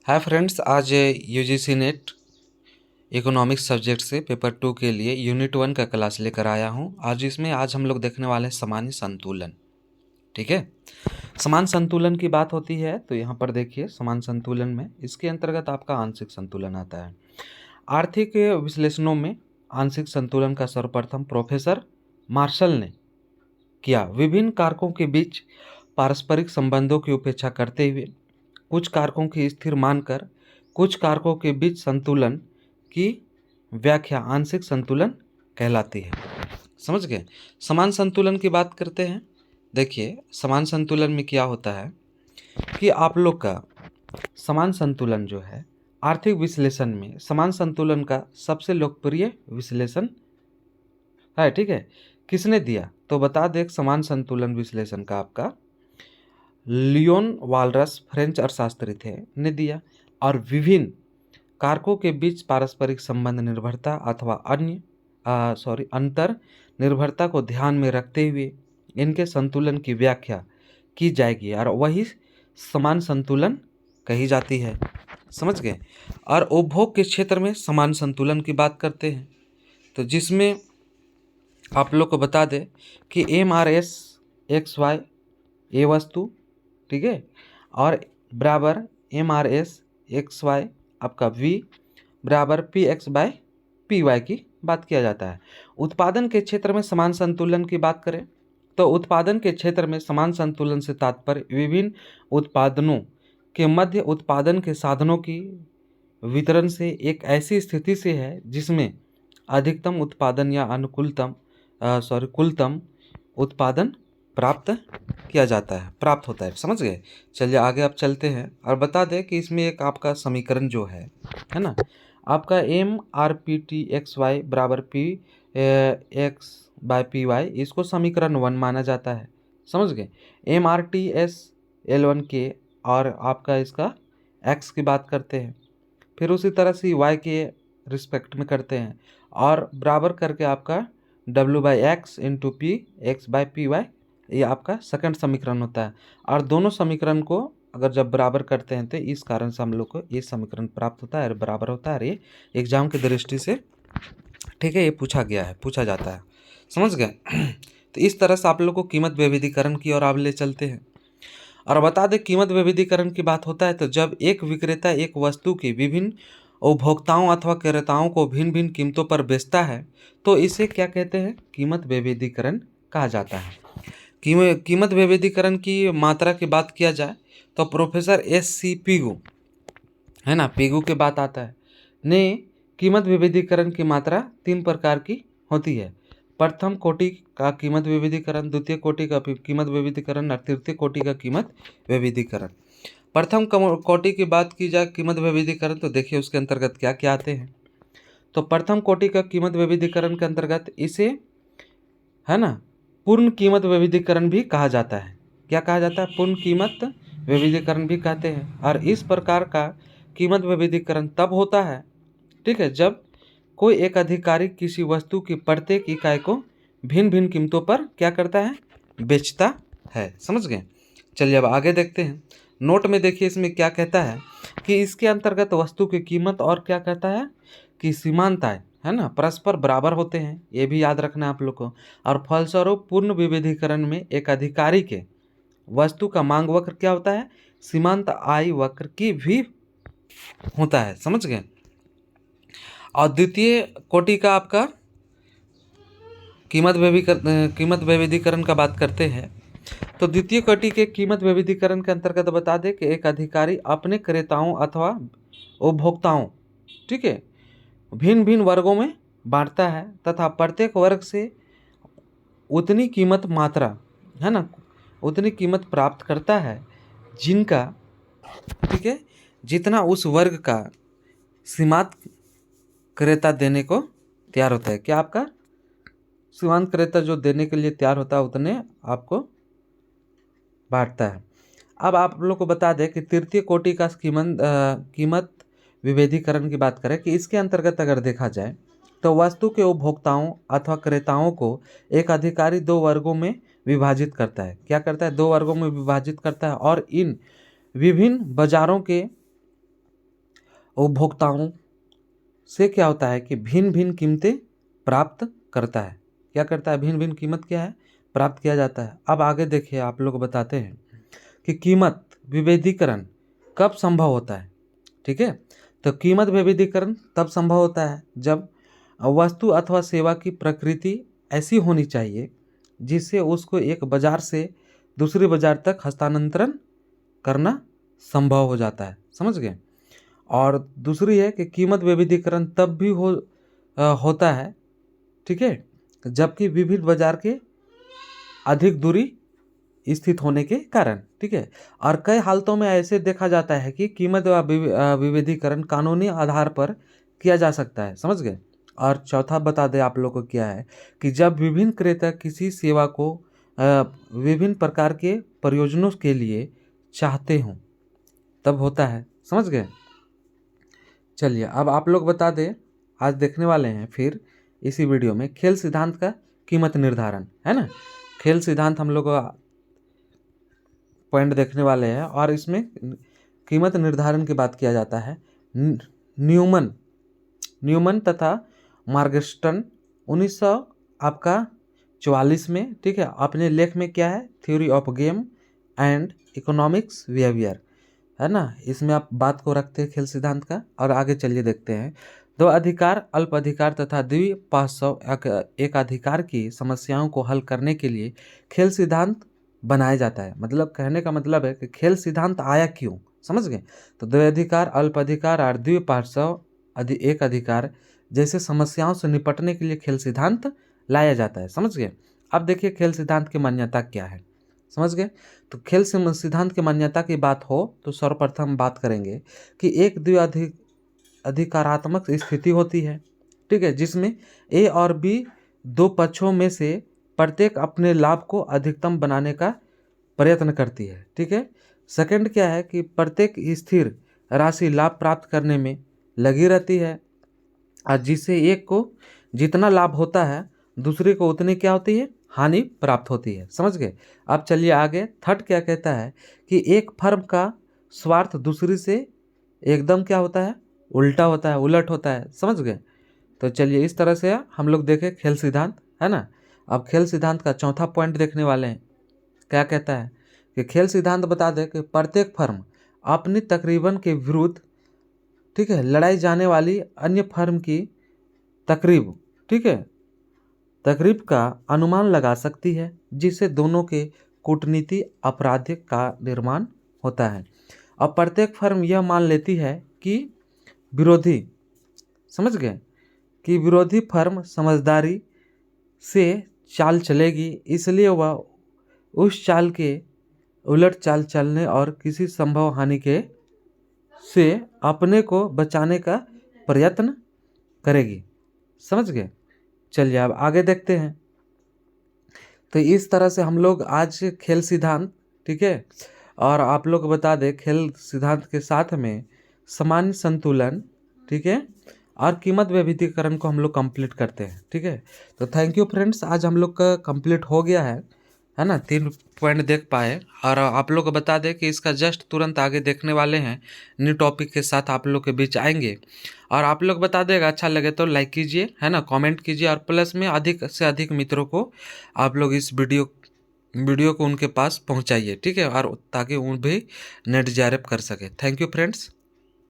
Hi friends, आज UGC net economics subject से paper 2 के लिए यूनिट 1 का क्लास लेकर आया हूं। आज हम लोग देखने वाले हैं सामान्य संतुलन। ठीक है, समान संतुलन की बात होती है तो यहाँ पर देखिए, समान संतुलन में इसके अंतर्गत आपका आंशिक संतुलन आता है। आर्थिक विश्लेषणों में आंशिक संतुलन का सर्वप्रथम प्रोफेसर मार्शल ने किया। विभिन्न कारकों के बीच पारस्परिक संबंधों की उपेक्षा करते हुए कुछ कारकों की स्थिर मानकर कुछ कारकों के बीच संतुलन की व्याख्या आंशिक संतुलन कहलाती है। समझ गए? समान संतुलन की बात करते हैं। देखिए, समान संतुलन में क्या होता है कि आप लोग का समान संतुलन जो है आर्थिक विश्लेषण में समान संतुलन का सबसे लोकप्रिय विश्लेषण है। ठीक है, किसने दिया तो बता दे। समान संतुलन विश्लेषण का आपका लियोन वालरस फ्रेंच अर्थशास्त्री थे ने दिया। और विभिन्न कारकों के बीच पारस्परिक संबंध निर्भरता अथवा अंतर निर्भरता को ध्यान में रखते हुए इनके संतुलन की व्याख्या की जाएगी और वही समान संतुलन कही जाती है। समझ गए? और उपभोग के क्षेत्र में समान संतुलन की बात करते हैं तो जिसमें आप लोग को बता दें कि MRS XY ए वस्तु, ठीक है, और बराबर MRS XY आपका V बराबर PX/PY की बात किया जाता है। उत्पादन के क्षेत्र में समान संतुलन की बात करें तो उत्पादन के क्षेत्र में समान संतुलन से तात्पर्य विभिन्न उत्पादनों के मध्य उत्पादन के साधनों की वितरण से एक ऐसी स्थिति से है जिसमें अधिकतम उत्पादन या कुलतम उत्पादन प्राप्त होता है। समझ गए? चलिए आगे आप चलते हैं और बता दें कि इसमें एक आपका समीकरण जो है ना, आपका MRPTXY बराबर PX/PY, इसको समीकरण 1 माना जाता है। समझ गए? MRTS L1K और आपका इसका X की बात करते हैं, फिर उसी तरह से Y के रिस्पेक्ट में करते हैं और बराबर करके आपका W/X इंटू PX/PY, ये आपका सेकंड समीकरण होता है। और दोनों समीकरण को अगर जब बराबर करते हैं तो इस कारण से हम लोग को ये समीकरण प्राप्त होता है, बराबर होता है। ये एग्जाम की दृष्टि से, ठीक है, ये पूछा जाता है। समझ गए? तो इस तरह से आप लोग को कीमत विविधीकरण की ओर आप ले चलते हैं और बता दें कीमत विविधीकरण की बात होता है तो जब एक विक्रेता एक वस्तु की विभिन्न उपभोक्ताओं अथवा क्रेताओं को भिन्न भिन्न कीमतों पर बेचता है तो इसे क्या कहते हैं? कीमत विविधीकरण कहा जाता है। कीमत विविधीकरण की मात्रा की बात किया जाए तो प्रोफेसर SC पिगू, है ना, पिगू की बात आता है, ने कीमत विविधीकरण की मात्रा 3 प्रकार की होती है। प्रथम कोटि का कीमत विविधीकरण, द्वितीय कोटि का कीमत विविधीकरण और तृतीय कोटि का कीमत विविधीकरण। प्रथम कोटि की बात की जाए कीमत विविधीकरण तो देखिए उसके अंतर्गत क्या क्या आते हैं। तो प्रथम कोटि का कीमत विविधीकरण के अंतर्गत इसे, है ना, पूर्ण कीमत विविधीकरण भी कहा जाता है। क्या कहा जाता है? पूर्ण कीमत विविधीकरण भी कहते हैं। और इस प्रकार का कीमत विविधीकरण तब होता है, ठीक है, जब कोई एक अधिकारी किसी वस्तु की प्रत्येक इकाई को भिन्न भिन्न कीमतों पर क्या करता है? बेचता है। समझ गए? चलिए अब आगे देखते हैं। नोट में देखिए इसमें क्या कहता है कि इसके अंतर्गत वस्तु की कीमत और क्या कहता है कि सीमांत आय, है ना, परस्पर बराबर होते हैं। ये भी याद रखना है आप लोग को। और फलस्वरूप पूर्ण विविधीकरण में एक अधिकारी के वस्तु का मांग वक्र क्या होता है? सीमांत आय वक्र की भी होता है। समझ गए? और द्वितीय कोटि का आपका कीमत विविधीकरण का बात करते हैं तो द्वितीय कोटि के कीमत विविधीकरण के अंतर्गत बता दें कि एक अधिकारी अपने क्रेताओं अथवा उपभोक्ताओं, ठीक है, भिन्न भिन्न वर्गों में बांटता है तथा प्रत्येक वर्ग से उतनी कीमत मात्रा, है ना, उतनी कीमत प्राप्त करता है जिनका, ठीक है, जितना उस वर्ग का सीमांत क्रेता देने को तैयार होता है। क्या आपका सीमांत क्रेता जो देने के लिए तैयार होता है उतने आपको बांटता है। अब आप लोग को बता दें कि तृतीय कोटि का कीमत विभेदीकरण की बात करें कि इसके अंतर्गत अगर देखा जाए तो वस्तु के उपभोक्ताओं अथवा क्रेताओं को एक अधिकारी 2 वर्गों में विभाजित करता है। क्या करता है? 2 वर्गों में विभाजित करता है और इन विभिन्न बाजारों के उपभोक्ताओं से क्या होता है कि भिन्न भिन्न कीमतें प्राप्त करता है। क्या करता है? भिन्न भिन्न कीमत क्या है? प्राप्त किया जाता है। अब आगे देखिए, आप लोग बताते हैं कि कीमत विभेदीकरण कब संभव होता है। ठीक है, तो कीमत विभेदीकरण तब संभव होता है जब वस्तु अथवा सेवा की प्रकृति ऐसी होनी चाहिए जिससे उसको एक बाजार से दूसरे बाजार तक हस्तांतरण करना संभव हो जाता है। समझ गए? और दूसरी है कि कीमत विभेदीकरण तब भी होता है, ठीक है, जबकि विभिन्न बाजार के अधिक दूरी स्थित होने के कारण। ठीक है, और कई हालतों में ऐसे देखा जाता है कि कीमत विभेदीकरण कानूनी आधार पर किया जा सकता है। समझ गए? और चौथा बता दें आप लोगों को क्या है कि जब विभिन्न क्रेता किसी सेवा को विभिन्न प्रकार के प्रयोजनों के लिए चाहते हों तब होता है। समझ गए? चलिए अब आप लोग बता दें, आज देखने वाले हैं फिर इसी वीडियो में खेल सिद्धांत का कीमत निर्धारण, है ना। खेल सिद्धांत हम लोग पॉइंट देखने वाले हैं और इसमें कीमत निर्धारण की बात किया जाता है। न्यूमन तथा मार्गस्टन 1944 में, ठीक है, अपने लेख में क्या है, theory of game and economics behaviour, है ना, इसमें आप बात को रखते हैं खेल सिद्धांत का। और आगे चलिए देखते हैं। दो अधिकार, अल्प अधिकार तथा द्विपक्षीय एकाधिकार की समस्याओं को हल करने के लिए खेल सिद्धांत बनाया जाता है। मतलब कहने का मतलब है कि खेल सिद्धांत आया क्यों। समझ गए? तो दो अधिकार, अल्प अधिकार और द्विपक्षीय एक अधिकार जैसे समस्याओं से निपटने के लिए खेल सिद्धांत लाया जाता है। समझ गए? अब देखिए खेल सिद्धांत की मान्यता क्या है। समझ गए? तो खेल सिद्धांत की मान्यता की बात हो तो सर्वप्रथम बात करेंगे कि एक अधिकारात्मक स्थिति होती है, ठीक है, जिसमें ए और बी दो पक्षों में से प्रत्येक अपने लाभ को अधिकतम बनाने का प्रयत्न करती है। ठीक है। सेकंड क्या है कि प्रत्येक स्थिर राशि लाभ प्राप्त करने में लगी रहती है और जिससे एक को जितना लाभ होता है दूसरे को उतनी क्या होती है, हानि प्राप्त होती है। समझ गए? अब चलिए आगे। थर्ड क्या कहता है कि एक फर्म का स्वार्थ दूसरी से एकदम क्या होता है, उल्टा होता है, उलट होता है। समझ गए? तो चलिए इस तरह से हम लोग देखें खेल सिद्धांत, है ना। अब खेल सिद्धांत का चौथा पॉइंट देखने वाले हैं। क्या कहता है कि खेल सिद्धांत बता दे कि प्रत्येक फर्म अपनी तकरीबन के विरुद्ध, ठीक है, लड़ाई जाने वाली अन्य फर्म की तकरीब, ठीक है, तकरीब का अनुमान लगा सकती है जिससे दोनों के कूटनीति आपराधिक का निर्माण होता है। अब प्रत्येक फर्म यह मान लेती है कि विरोधी, समझ गए, कि विरोधी फर्म समझदारी से चाल चलेगी, इसलिए वह उस चाल के उलट चाल चलने और किसी संभव हानि के से अपने को बचाने का प्रयत्न करेगी। समझ गए? चलिए अब आगे देखते हैं। तो इस तरह से हम लोग आज खेल सिद्धांत, ठीक है, और आप लोग बता दें खेल सिद्धांत के साथ में सामान्य संतुलन, ठीक है, और कीमत वैविध्यकरण को हम लोग कंप्लीट करते हैं। ठीक है। तो थैंक यू फ्रेंड्स, आज हम लोग का कंप्लीट हो गया है ना। 3 पॉइंट देख पाए और आप लोग को बता दें कि इसका जस्ट तुरंत आगे देखने वाले हैं, न्यू टॉपिक के साथ आप लोग के बीच आएंगे। और आप लोग बता देगा अच्छा लगे तो लाइक कीजिए, है ना, कमेंट कीजिए और प्लस में अधिक से अधिक मित्रों को आप लोग इस वीडियो को उनके पास पहुंचाइए, ठीक है, और ताकि वो भी नेट JRF कर सके। Thank you friends.